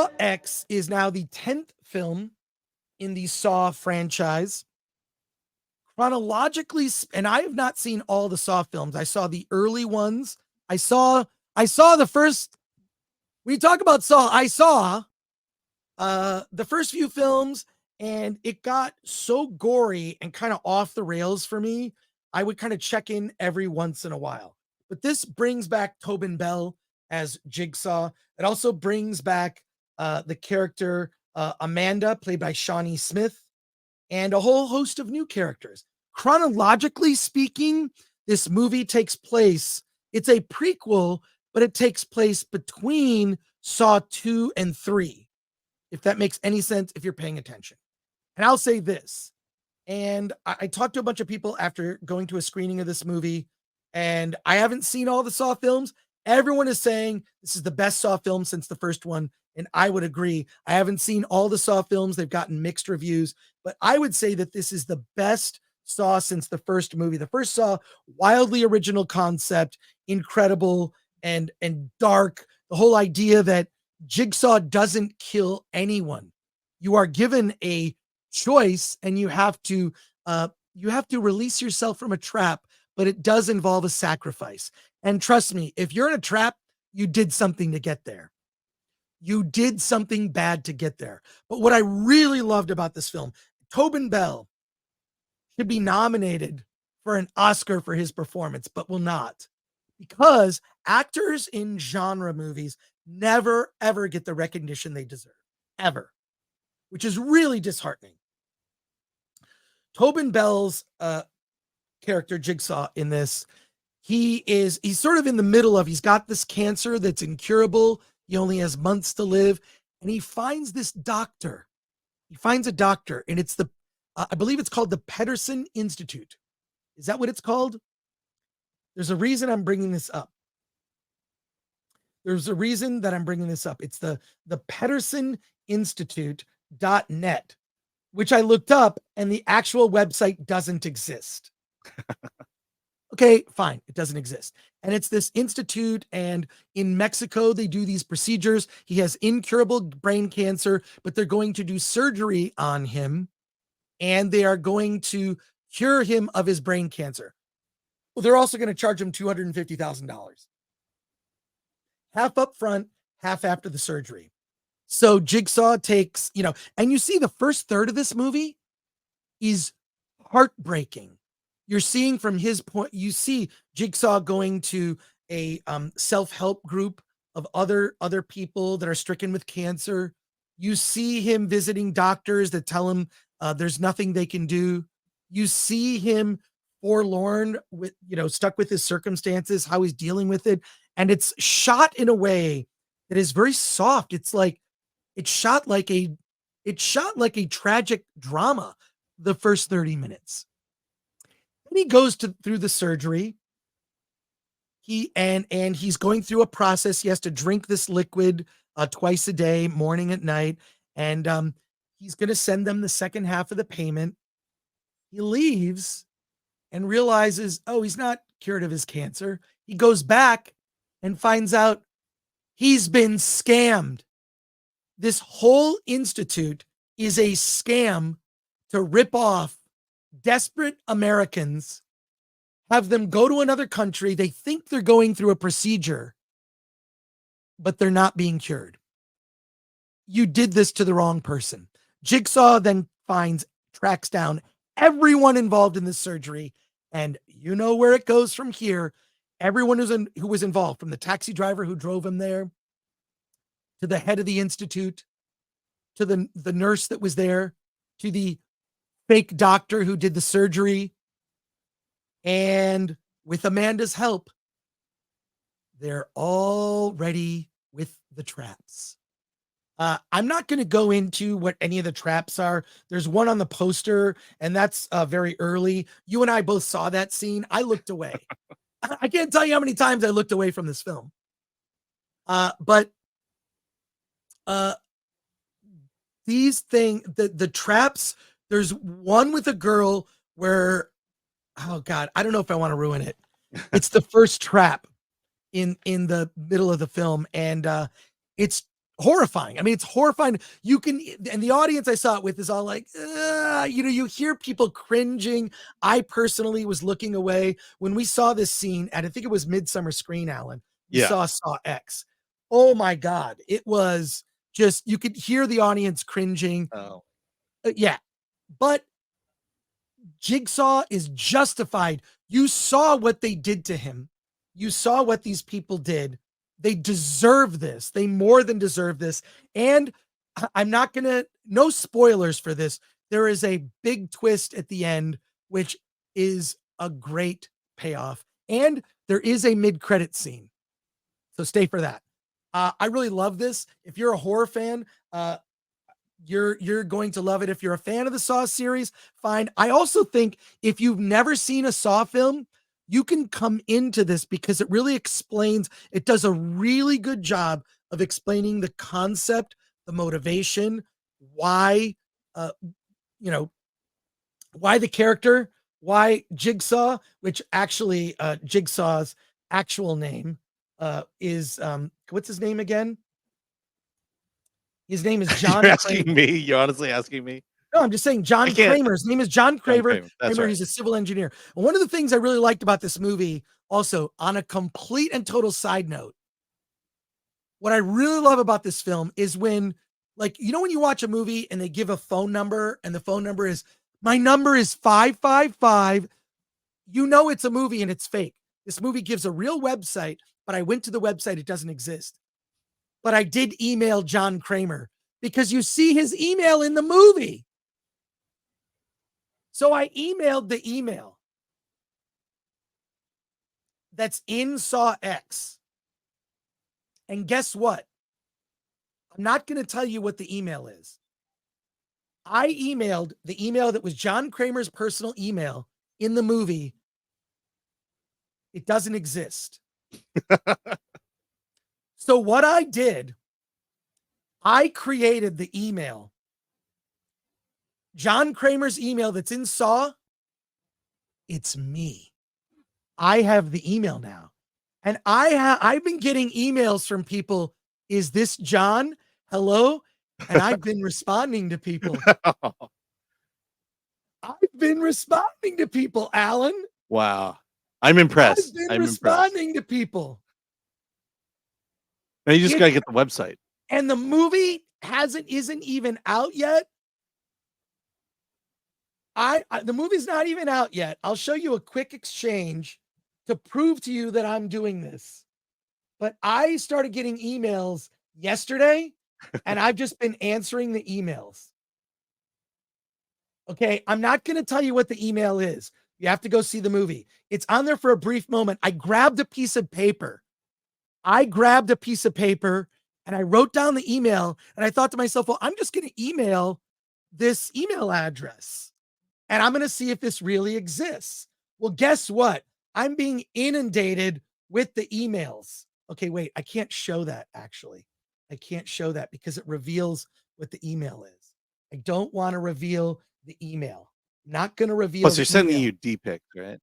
Saw X is now the 10th film in the Saw franchise. Chronologically, and I have not seen all the Saw films. I saw the early ones. I saw the first. We talk about Saw. I saw the first few films, and it got so gory and kind of off the rails for me. I would kind of check in every once in a while. But this brings back Tobin Bell as Jigsaw. It also brings back the character Amanda, played by Shawnee Smith, and a whole host of new characters. Chronologically speaking, this movie takes place, it's a prequel, but it takes place between Saw 2 and 3, if that makes any sense, if you're paying attention. And I'll say this, and I talked to a bunch of people after going to a screening of this movie, and I haven't seen all the Saw films. Everyone is saying this is the best Saw film since the first one, and I would agree. I haven't seen all the Saw films. They've gotten mixed reviews, but I would say that this is the best Saw since the first movie. The first Saw, wildly original concept, incredible and dark. The whole idea that Jigsaw doesn't kill anyone. You are given a choice, and you have to release yourself from a trap, but it does involve a sacrifice. And trust me, if you're in a trap, you did something to get there. You did something bad to get there. But what I really loved about this film, Tobin Bell should be nominated for an Oscar for his performance, but will not, because actors in genre movies never, ever get the recognition they deserve, ever, which is really disheartening. Tobin Bell's character, Jigsaw, in this, he's sort of in the middle of, he's got this cancer that's incurable. He only has months to live, and he finds this doctor. He finds a doctor, and it's I believe it's called the Pedersen Institute. Is that what it's called? There's a reason I'm bringing this up. There's a reason that I'm bringing this up. It's the Pedersen Institute.net, which I looked up, and the actual website doesn't exist. Okay, fine. It doesn't exist. And it's this institute, and in Mexico, they do these procedures. He has incurable brain cancer, but they're going to do surgery on him, and they are going to cure him of his brain cancer. Well, they're also going to charge him $250,000. Half up front, half after the surgery. So Jigsaw takes, and you see the first third of this movie is heartbreaking. You're seeing from his point, you see Jigsaw going to a self-help group of other people that are stricken with cancer. You see him visiting doctors that tell him there's nothing they can do. You see him forlorn with, stuck with his circumstances, how he's dealing with it. And it's shot in a way that is very soft. It's shot like a tragic drama the first 30 minutes. And he goes through the surgery. He's going through a process. He has to drink this liquid twice a day, morning and night. And he's going to send them the second half of the payment. He leaves and realizes, oh, he's not cured of his cancer. He goes back and finds out he's been scammed. This whole institute is a scam to rip off desperate Americans, have them go to another country. They think they're going through a procedure, but they're not being cured. You did this to the wrong person. Jigsaw then tracks down everyone involved in this surgery, and you know where it goes from here. Everyone who was involved, from the taxi driver who drove him there, to the head of the institute, to the nurse that was there, to the fake doctor who did the surgery. And with Amanda's help, they're all ready with the traps. I'm not going to go into what any of the traps are. There's one on the poster, and that's very early. You and I both saw that scene. I looked away. I can't tell you how many times I looked away from this film. But these the traps, there's one with a girl where, oh God, I don't know if I want to ruin it. It's the first trap in the middle of the film. And it's horrifying. I mean, it's horrifying. You can, and the audience I saw it with is all like, you hear people cringing. I personally was looking away when we saw this scene, and I think it was Midsummer Screen, Alan. We saw X. Oh my God. It was just, you could hear the audience cringing. Oh. Yeah. But Jigsaw is justified. You saw what they did to him. You saw what these people did. They deserve this. They more than deserve this. And I'm not going to, no spoilers for this. There is a big twist at the end, which is a great payoff. And there is a mid-credit scene. So stay for that. I really love this. If you're a horror fan, you're going to love it. If you're a fan of the Saw series, fine. I also think if you've never seen a Saw film, you can come into this because it really explains, it does a really good job of explaining the concept, the motivation, why, why the character, why Jigsaw, which actually Jigsaw's actual name is, what's his name again? His name is John. You're asking Kramer. Me? You're honestly asking me? No, I'm just saying John Kramer. His name is John Kramer. That's right. He's a civil engineer. And one of the things I really liked about this movie, also on a complete and total side note, what I really love about this film is when, like, when you watch a movie and they give a phone number and the phone number is, my number is 555, it's a movie and it's fake. This movie gives a real website, but I went to the website. It doesn't exist. But I did email John Kramer because you see his email in the movie. So I emailed the email that's in Saw X. And guess what? I'm not going to tell you what the email is. I emailed the email that was John Kramer's personal email in the movie. It doesn't exist. So what I did, I created the email. John Kramer's email that's in Saw, it's me. I have the email now. And I've been getting emails from people, is this John? Hello? And I've been responding to people. I've been responding to people, Alan. Wow. I'm impressed. I've been responding to people. Now you just got to get the website. And the movie isn't even out yet. The movie's not even out yet. I'll show you a quick exchange to prove to you that I'm doing this. But I started getting emails yesterday, and I've just been answering the emails. Okay, I'm not going to tell you what the email is. You have to go see the movie. It's on there for a brief moment. I grabbed a piece of paper. And I wrote down the email, and I thought to myself, well, I'm just going to email this email address, and I'm going to see if this really exists. Well, guess what? I'm being inundated with the emails. Okay, wait, I can't show that, actually. I can't show that because it reveals what the email is. I don't want to reveal the email. Not going to reveal. Plus, they're sending you D-pics, right?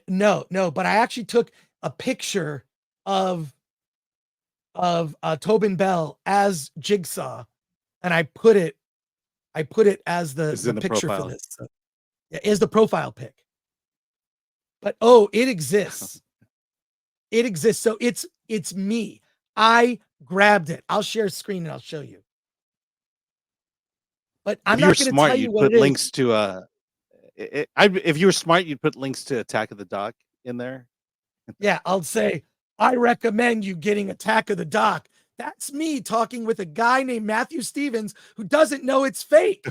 No, but I actually took a picture of Tobin Bell as Jigsaw, and I put it as the picture profile for this. So, yeah, is the profile pic. But it exists. It exists. So it's me. I grabbed it. I'll share screen and I'll show you. But I'm not going to tell you what it is. Links to if you were smart, you'd put links to Attack of the Doc in there. Yeah, I'll say, I recommend you getting Attack of the Doc. That's me talking with a guy named Matthew Stevens who doesn't know it's fake.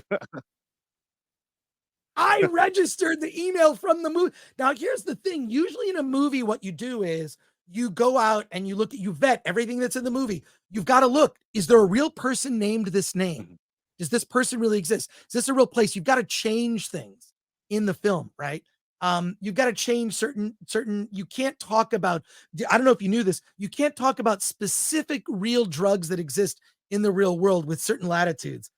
I registered the email from the movie. Now, here's the thing. Usually in a movie, what you do is you go out and you vet everything that's in the movie. You've got to look. Is there a real person named this name? Does this person really exist? Is this a real place? You've got to change things in the film, right? You've got to change certain, you can't talk about, I don't know if you knew this, you can't talk about specific real drugs that exist in the real world with certain latitudes.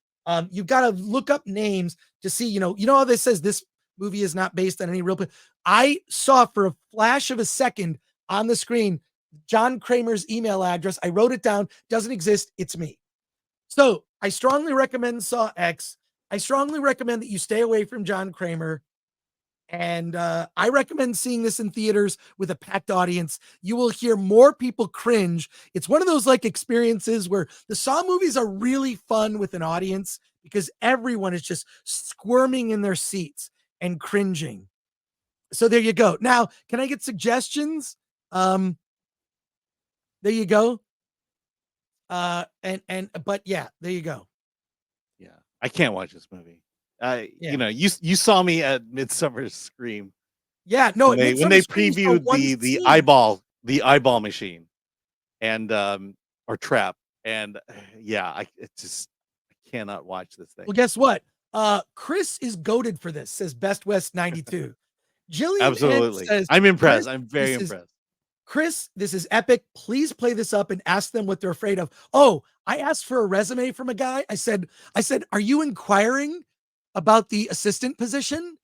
You've got to look up names to see, you know how this says this movie is not based on any real place. I saw for a flash of a second on the screen, John Kramer's email address. I wrote it down. Doesn't exist. It's me. So I strongly recommend Saw X. I strongly recommend that you stay away from John Kramer. And I recommend seeing this in theaters with a packed audience. You will hear more people cringe. It's one of those like experiences where the Saw movies are really fun with an audience because everyone is just squirming in their seats and cringing. So there you go. Now, can I get suggestions? There you go. But yeah, there you go. Yeah, I can't watch this movie. Yeah. You know, you saw me at Midsummer Scream. Yeah, no, when they Midsummer Scream saw previewed one the scene. eyeball machine, and or trap, and yeah, I cannot watch this thing. Well, guess what? Chris is goated for this, says Best West 92. Jillian N Absolutely, says, I'm impressed. Chris, I'm very impressed. Chris, this is epic. Please play this up and ask them what they're afraid of. Oh, I asked for a resume from a guy. I said, are you inquiring about the assistant position?